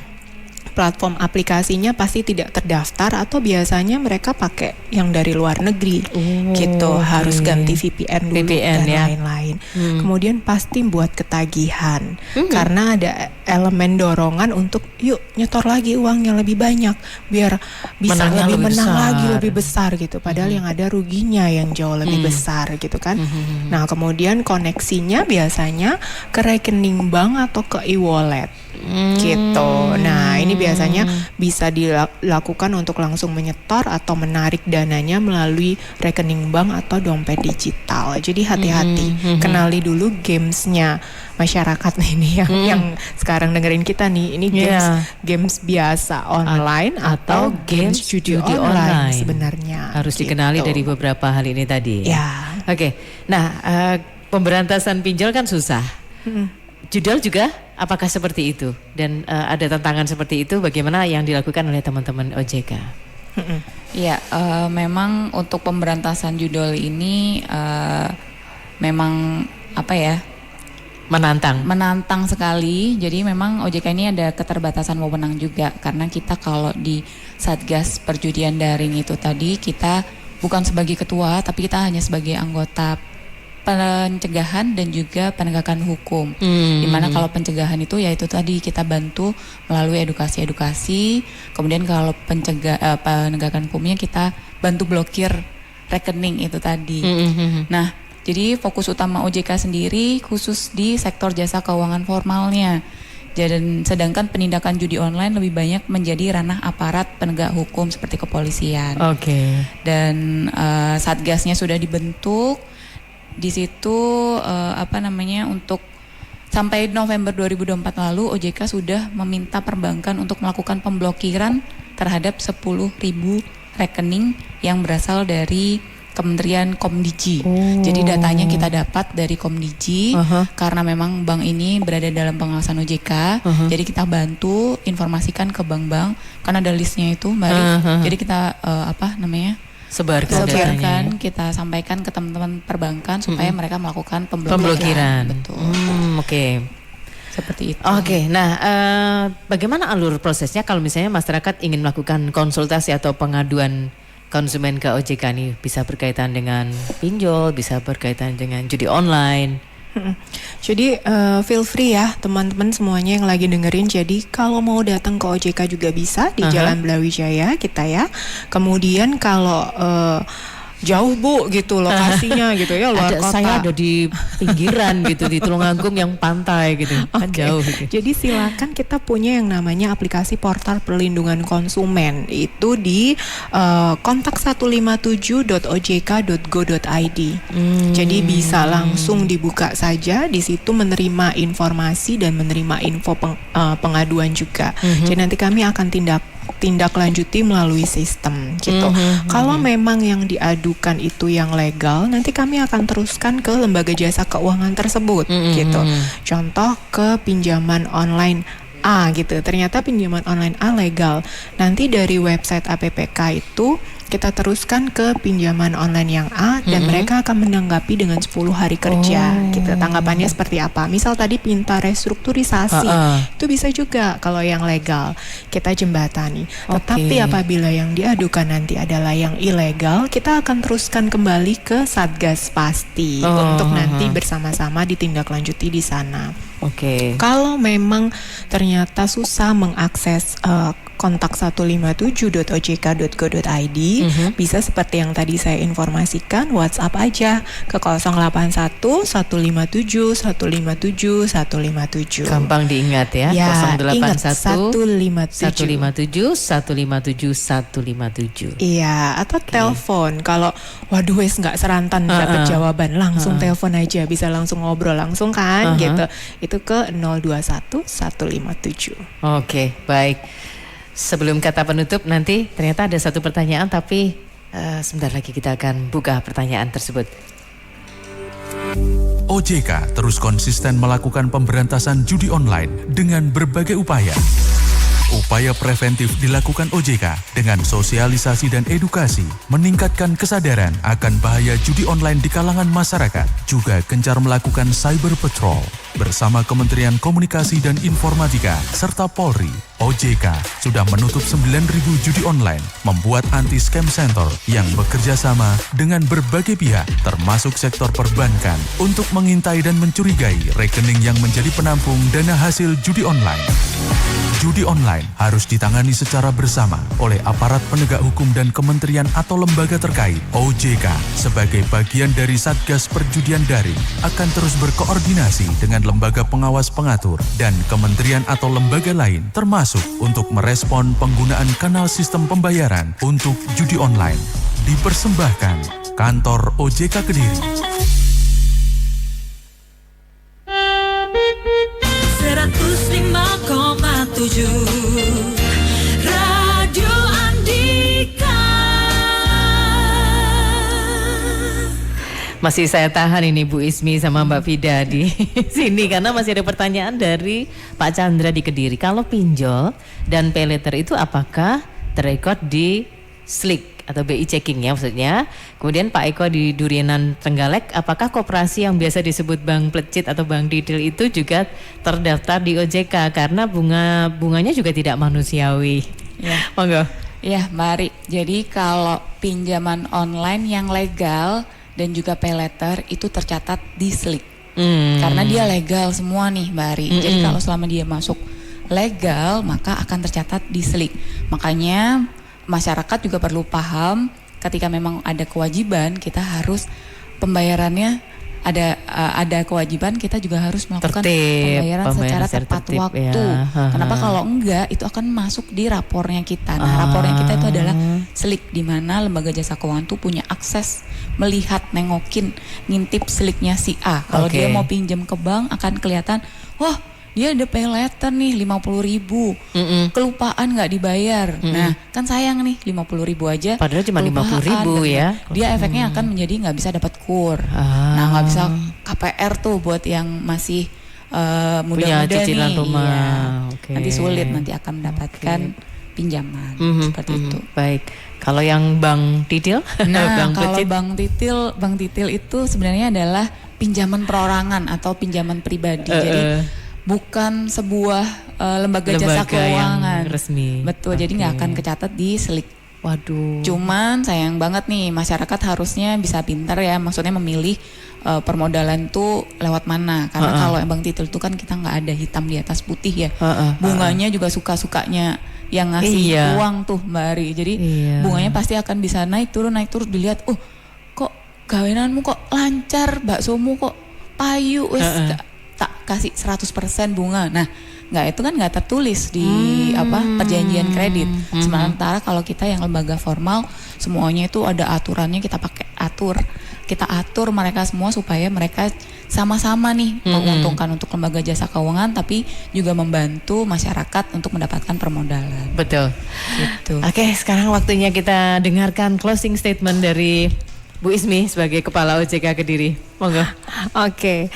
Platform aplikasinya pasti tidak terdaftar atau biasanya mereka pakai yang dari luar negeri gitu, oke. harus ganti VPN dulu VPN dan ya. lain-lain. Kemudian pasti buat ketagihan karena ada elemen dorongan untuk yuk nyetor lagi uang yang lebih banyak biar bisa Menangnya lebih lebih menang besar. lagi lebih besar gitu, padahal yang ada ruginya yang jauh lebih besar gitu kan. Nah kemudian koneksinya biasanya ke rekening bank atau ke e-wallet gitu. Nah ini biasanya bisa dilakukan untuk langsung menyetor atau menarik dananya melalui rekening bank atau dompet digital. Jadi hati-hati, kenali dulu gamesnya masyarakat ini yang sekarang dengerin kita nih. Ini games biasa online atau games judi online sebenarnya. Harus dikenali gitu. dari beberapa hal ini tadi. Ya. Oke. Nah, pemberantasan pinjol kan susah. Judol juga apakah seperti itu? Dan ada tantangan seperti itu, bagaimana yang dilakukan oleh teman-teman OJK? Iya, memang untuk pemberantasan judol ini memang apa ya? Menantang sekali. Jadi memang OJK ini ada keterbatasan wewenang juga, karena kita kalau di Satgas Perjudian Daring itu tadi kita bukan sebagai ketua, tapi kita hanya sebagai anggota pencegahan dan juga penegakan hukum. Dimana kalau pencegahan itu yaitu tadi kita bantu melalui edukasi, kemudian kalau penegakan hukumnya kita bantu blokir rekening itu tadi. Nah, jadi fokus utama OJK sendiri khusus di sektor jasa keuangan formalnya. Dan sedangkan penindakan judi online lebih banyak menjadi ranah aparat penegak hukum seperti kepolisian. Oke. Dan satgasnya sudah dibentuk. Di situ untuk sampai November 2024 lalu OJK sudah meminta perbankan untuk melakukan pemblokiran terhadap 10.000 rekening yang berasal dari Kementerian Komdiji. Jadi datanya kita dapat dari Komdiji karena memang bank ini berada dalam pengawasan OJK. Jadi kita bantu informasikan ke bank-bank karena ada listnya itu, Mbak Arif. Jadi kita sebarkan, kita sampaikan ke teman-teman perbankan supaya mereka melakukan pemblokiran. Betul. Oke. Seperti itu. Oke, nah bagaimana alur prosesnya kalau misalnya masyarakat ingin melakukan konsultasi atau pengaduan konsumen ke OJK nih, bisa berkaitan dengan pinjol, bisa berkaitan dengan judi online? Jadi feel free ya teman-teman semuanya yang lagi dengerin. Jadi kalau mau datang ke OJK juga bisa di Jalan Blawijaya kita ya. Kemudian kalau jauh Bu gitu lokasinya gitu ya, luar kota. Saya ada di pinggiran gitu, di Tulungagung yang pantai gitu, kan jauh gitu. Jadi silakan, kita punya yang namanya aplikasi portal perlindungan konsumen. Itu di kontak 157.ojk.go.id. Jadi bisa langsung dibuka saja, di situ menerima informasi dan menerima info pengaduan juga. Jadi nanti kami akan tindak lanjuti melalui sistem gitu. Kalau memang yang diadukan itu yang legal, nanti kami akan teruskan ke lembaga jasa keuangan tersebut gitu. Contoh ke pinjaman online A gitu. Ternyata pinjaman online A legal. Nanti dari website APPK itu kita teruskan ke pinjaman online yang A dan mereka akan menanggapi dengan 10 hari kerja gitu. Tanggapannya seperti apa? Misal tadi minta restrukturisasi, itu bisa juga kalau yang legal kita jembatani. Tetapi apabila yang diadukan nanti adalah yang ilegal, kita akan teruskan kembali ke Satgas pasti untuk nanti bersama-sama ditindaklanjuti di sana. Kalau memang ternyata susah mengakses kontak 157.ojk.go.id, bisa seperti yang tadi saya informasikan, WhatsApp aja ke 081 157 157 157. Gampang diingat ya, Ya, 081 ingat 157 157 157. Iya, atau telepon. Kalau waduh wes nggak serantan dapat jawaban, langsung telepon aja, bisa langsung ngobrol langsung kan gitu. Itu ke 021 157. Oke, baik. Sebelum kata penutup nanti ternyata ada satu pertanyaan, tapi sebentar lagi kita akan buka pertanyaan tersebut. OJK terus konsisten melakukan pemberantasan judi online dengan berbagai upaya. Upaya preventif dilakukan OJK dengan sosialisasi dan edukasi, meningkatkan kesadaran akan bahaya judi online di kalangan masyarakat, juga gencar melakukan cyber patrol. Bersama Kementerian Komunikasi dan Informatika serta Polri, OJK sudah menutup 9.000 judi online, membuat anti-scam center yang bekerja sama dengan berbagai pihak, termasuk sektor perbankan, untuk mengintai dan mencurigai rekening yang menjadi penampung dana hasil judi online. Judi online harus ditangani secara bersama oleh aparat penegak hukum dan kementerian atau lembaga terkait. OJK sebagai bagian dari Satgas Perjudian Daring akan terus berkoordinasi dengan lembaga pengawas pengatur dan kementerian atau lembaga lain, termasuk untuk merespon penggunaan kanal sistem pembayaran untuk judi online. Dipersembahkan Kantor OJK Kediri. 105,7 Radio Andika. Masih saya tahan ini Bu Ismi sama Mbak Fida di sini karena masih ada pertanyaan dari Pak Chandra di Kediri. Kalau pinjol dan pay letter itu apakah terekod di SLIK atau BI checking ya maksudnya? Kemudian Pak Eko di Durianan Trenggalek, apakah koperasi yang biasa disebut Bank Plecit atau Bank Didil itu juga terdaftar di OJK karena bunganya juga tidak manusiawi? Ya. Monggo. Ya, Mbak Ari. Jadi kalau pinjaman online yang legal dan juga pay letter itu tercatat di SLIK. Karena dia legal semua nih, Mbak Ari. Jadi kalau selama dia masuk legal, maka akan tercatat di SLIK. Makanya masyarakat juga perlu paham ketika memang ada kewajiban, kita harus pembayarannya ada kewajiban, kita juga harus melakukan pembayaran secara tepat waktu. Ya. Kenapa kalau enggak itu akan masuk di rapornya kita. Nah, rapornya kita itu adalah SLIK, di mana lembaga jasa keuangan tuh punya akses melihat, nengokin, ngintip SLIK-nya si A. Kalau dia mau pinjam ke bank akan kelihatan, wah dia ada pay letter nih 50.000, kelupaan nggak dibayar. Nah kan sayang nih 50.000 aja. Padahal cuma 50.000 ya. Dia efeknya akan menjadi nggak bisa dapat kur. Nah nggak bisa KPR tuh buat yang masih muda-muda cicilan nih. rumah. Ya. Nanti sulit nanti akan mendapatkan pinjaman seperti itu. Baik. Kalau yang Bank Didil, nah Bank kalau Plecit? Bank Didil itu sebenarnya adalah pinjaman perorangan atau pinjaman pribadi. Jadi bukan sebuah lembaga jasa keuangan yang resmi. Betul, jadi nggak akan kecatat di SLIK. Waduh. Cuman sayang banget nih, masyarakat harusnya bisa pintar ya, maksudnya memilih permodalan tuh lewat mana. Karena kalau Bank Didil itu kan kita nggak ada hitam di atas putih ya. Bunganya juga suka-sukanya yang ngasih uang tuh Mbak Ari. Jadi bunganya pasti akan bisa naik turun dilihat, kok gawenanmu kok lancar, baksomu kok payu, tak kasih 100% bunga. Nah, itu kan nggak tertulis di perjanjian kredit. Sementara kalau kita yang lembaga formal, semuanya itu ada aturannya, kita pakai atur. kita atur mereka semua supaya mereka sama-sama nih menguntungkan untuk lembaga jasa keuangan, tapi juga membantu masyarakat untuk mendapatkan permodalan. Betul. Gitu. Oke, sekarang waktunya kita dengarkan closing statement dari Bu Ismi sebagai Kepala OJK Kediri. Monggo. Oke,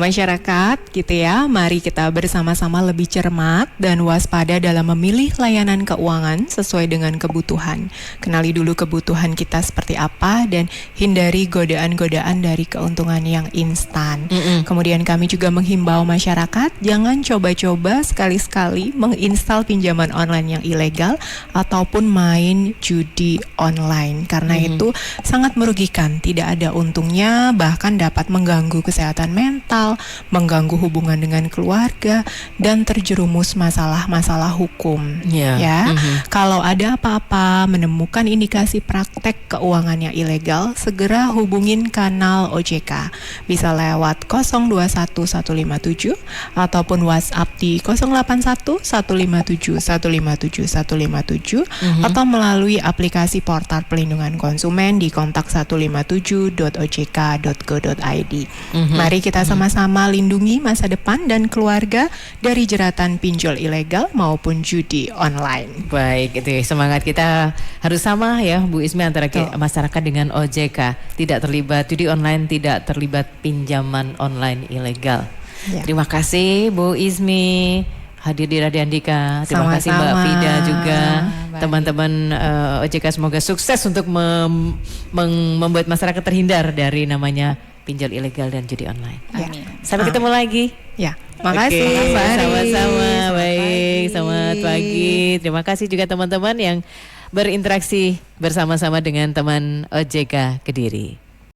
masyarakat gitu ya, mari kita bersama-sama lebih cermat dan waspada dalam memilih layanan keuangan sesuai dengan kebutuhan. Kenali dulu kebutuhan kita seperti apa dan hindari godaan-godaan dari keuntungan yang instan. Kemudian kami juga menghimbau masyarakat jangan coba-coba sekali-sekali menginstal pinjaman online yang ilegal ataupun main judi online karena itu sangat merugikan, tidak ada untungnya, bahkan dapat mengganggu kesehatan mental, mengganggu hubungan dengan keluarga, dan terjerumus masalah-masalah hukum. Ya, kalau ada apa-apa menemukan indikasi praktek keuangan yang ilegal, segera hubungin kanal OJK. Bisa lewat 021157 ataupun WhatsApp di 081 157 atau melalui aplikasi portal pelindungan konsumen di kontak 157.ojk.go.id. Mari kita sama-sama lindungi masa depan dan keluarga dari jeratan pinjol ilegal maupun judi online. Baik, itu ya, semangat kita harus sama ya Bu Ismi antara masyarakat dengan OJK. Tidak terlibat judi online, tidak terlibat pinjaman online ilegal. Terima kasih Bu Ismi hadir di Radio Andika. Terima kasih Mbak Fida juga. Teman-teman OJK semoga sukses untuk membuat masyarakat terhindar dari namanya pinjol ilegal dan judi online. Amin. Sampai ketemu lagi. Ya, makasih. Sama-sama. Baik, selamat pagi. Terima kasih juga teman-teman yang berinteraksi bersama-sama dengan teman OJK Kediri.